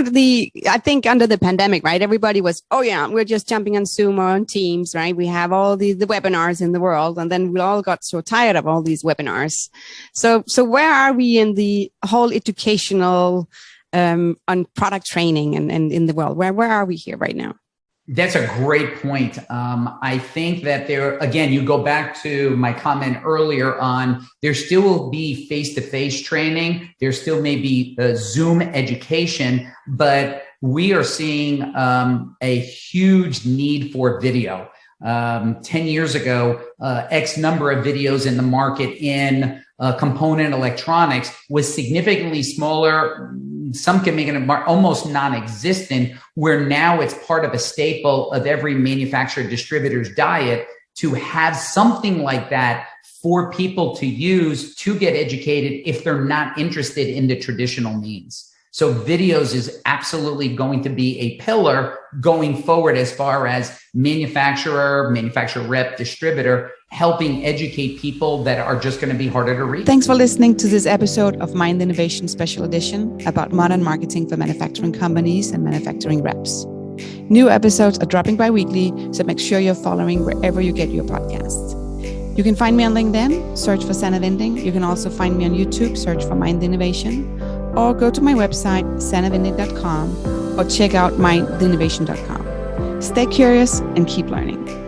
I think under the pandemic, right? Everybody was, oh yeah, we're just jumping on Zoom or on Teams, right? We have all the webinars in the world. And then we all got so tired of all these webinars. So where are we in the whole educational, on product training and in the world? Where are we here right now? That's a great point. I think that again, you go back to my comment earlier on, there still will be face-to-face training. There still may be Zoom education, but we are seeing a huge need for video. 10 years ago, X number of videos in the market in component electronics was significantly smaller. Some can make it almost non-existent, where now it's part of a staple of every manufacturer distributor's diet to have something like that for people to use to get educated if they're not interested in the traditional means. So videos is absolutely going to be a pillar going forward as far as manufacturer rep, distributor, helping educate people that are just going to be harder to reach. Thanks for listening to this episode of Mind Innovation Special Edition about modern marketing for manufacturing companies and manufacturing reps. New episodes are dropping bi-weekly, so make sure you're following wherever you get your podcasts. You can find me on LinkedIn, search for Sanna Winding. You can also find me on YouTube, search for Mind Innovation, or go to my website, sannawinding.com, or check out mindinnovation.com. Stay curious and keep learning.